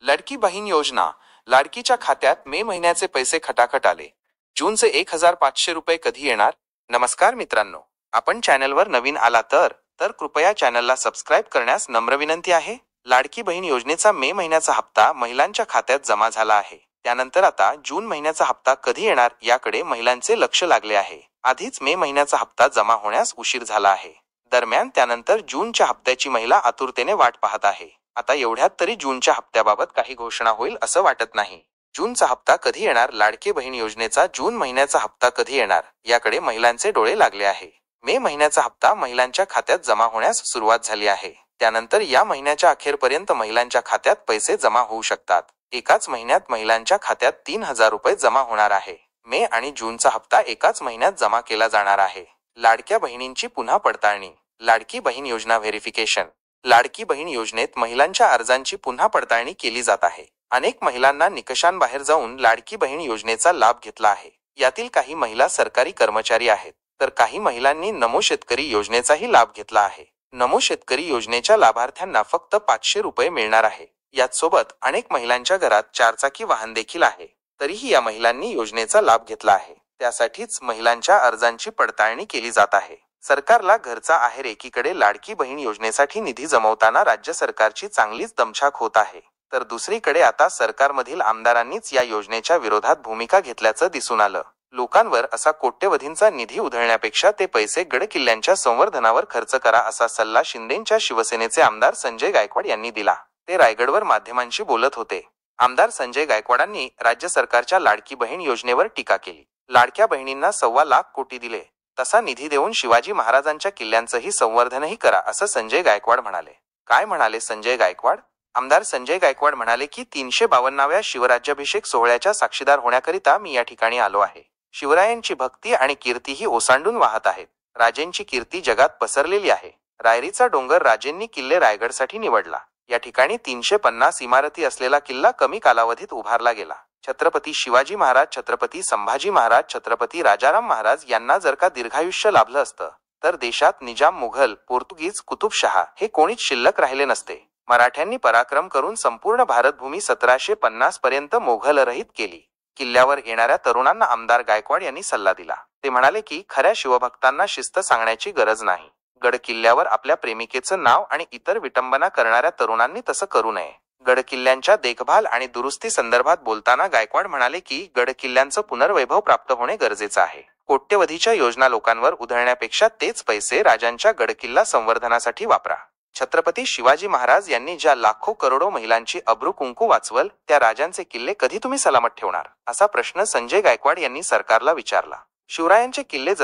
लाडकी बहीण योजना. लाडकीच्या खात्यात मे महिन्याचे पैसे खटाखट आले. जूनचे 1500 रुपये कधी येणार? नमस्कार मित्रांनो, आपण चॅनलवर नवीन आला तर कृपया चॅनलला सबस्क्राईब करण्यास नम्र विनंती आहे. लाडकी बहीण योजनेचा मे महिन्याचा हप्ता महिलांच्या खात्यात जमा झाला आहे. त्यानंतर आता जून महिन्याचा हप्ता कधी येणार याकडे महिलांचे लक्ष लागले आहे. आधीच मे महिन्याचा हप्ता जमा होण्यास उशीर झाला आहे. दरम्यान त्यानंतर जूनच्या हप्त्याची महिला आतुरतेने वाट पाहत आहे. आता एवढ्यात तरी जूनच्या हप्त्याबाबत काही घोषणा होईल असं वाटत नाही. जूनचा हप्ता कधी येणार? लाडकी बहीण योजनेचा जून महिन्याचा हप्ता कधी येणार याकडे महिलांचे डोळे लागले आहे. मे महिन्याचा हप्ता महिलांच्या खात्यात जमा होण्यास सुरुवात झाली आहे. त्यानंतर या महिन्याच्या अखेरपर्यंत महिलांच्या खात्यात पैसे जमा होऊ शकतात. एकाच महिन्यात महिलांच्या खात्यात 3000 रुपये जमा होणार आहे. मे आणि जूनचा हप्ता एकाच महिन्यात जमा केला जाणार आहे. लाडक्या बहिणींची पुन्हा पडताळणी. लाडकी बहीण योजना व्हेरिफिकेशन. लाडकी बहीण योजनेत महिलांच्या अर्जांची पुन्हा पडताळणी केली जात आहे. अनेक महिलांना निकषांबाहेर जाऊन लाडकी बहीण योजनेचा लाभ घेतला आहे. यातील काही महिला सरकारी कर्मचारी आहेत, तर काही महिलांनी नमो शेतकरी योजनेचाही लाभ घेतला आहे. नमो शेतकरी योजनेच्या लाभार्थ्यांना फक्त 500 रुपये मिळणार आहे. याचसोबत अनेक महिलांच्या घरात 4 चाकी वाहन देखील आहे, तरीही या महिलांनी योजनेचा लाभ घेतला आहे. त्यासाठीच महिलांच्या अर्जांची पडताळणी केली जात आहे. सरकारला घरचा आहेर. एकीकडे लाडकी बहीण योजनेसाठी निधी जमवताना राज्य सरकारची चांगलीच दमछाक होत आहे, तर दुसरीकडे आता सरकारमधील आमदारांनीच या योजनेच्या विरोधात भूमिका घेतल्याचं दिसून आलं. लोकांवर असा कोट्यवधींचा निधी उधळण्यापेक्षा ते पैसे गडकिल्ल्यांच्या संवर्धनावर खर्च करा असा सल्ला शिंदेंच्या शिवसेनेचे आमदार संजय गायकवाड यांनी दिला. ते रायगडवर माध्यमांशी बोलत होते. आमदार संजय गायकवाडांनी राज्य सरकारच्या लाडकी बहीण योजनेवर टीका केली. लाडक्या बहिणींना 1.25 लाख कोटी दिले, तसा निधी देऊन शिवाजी महाराजांच्या किल्ल्यांचंही संवर्धनही करा असं संजय गायकवाड म्हणाले. काय म्हणाले संजय गायकवाड? आमदार संजय गायकवाड म्हणाले की 352व्या शिवराज्याभिषेक सोहळ्याच्या साक्षीदार होण्याकरिता मी या ठिकाणी आलो आहे. शिवरायांची भक्ती आणि कीर्ती ही ओसांडून वाहत आहेत. राजेंची कीर्ती जगात पसरलेली आहे. रायरीचा डोंगर राजेंनी किल्ले रायगडसाठी निवडला. या ठिकाणी 350 इमारती असलेला किल्ला कमी कालावधीत उभारला गेला. छत्रपती शिवाजी महाराज, छत्रपती संभाजी महाराज, छत्रपती राजाराम महाराज यांना जर का दीर्घायुष्य लाभलं असतं तर देशात निजाम, मुघल, पोर्तुगीज, कुतुबशहा हे कोणीच शिल्लक राहिले नसते. मराठ्यांनी पराक्रम करून संपूर्ण भारतभूमी 1750 पर्यंत मोघलरहित केली. किल्ल्यावर येणाऱ्या तरुणांना आमदार गायकवाड यांनी सल्ला दिला. ते म्हणाले की खऱ्या शिवभक्तांना शिस्त सांगण्याची गरज नाही. गड किल्ल्यावर आपल्या प्रेमिकेचं नाव आणि इतर विटंबना करणाऱ्या तरुणांनी तसं करू नये. गडकिल्ल्यांच्या देखभाल आणि दुरुस्ती संदर्भात बोलताना गायकवाड म्हणाले की गडकिल्ल्यांचं पुनर्वैभव प्राप्त होणे गरजेचं आहे. कोट्यवधीच्या योजना लोकांवर उधळण्यापेक्षा तेच पैसे राजांच्या गडकिल्ला संवर्धनासाठी वापरा. छत्रपती शिवाजी महाराज यांनी ज्या लाखो करोडो महिलांची अब्रू कुंकू वाचवल, त्या राजांचे किल्ले कधी तुम्ही सलामत ठेवणार असा प्रश्न संजय गायकवाड यांनी सरकारला विचारला. शिवरायांचे किल्ले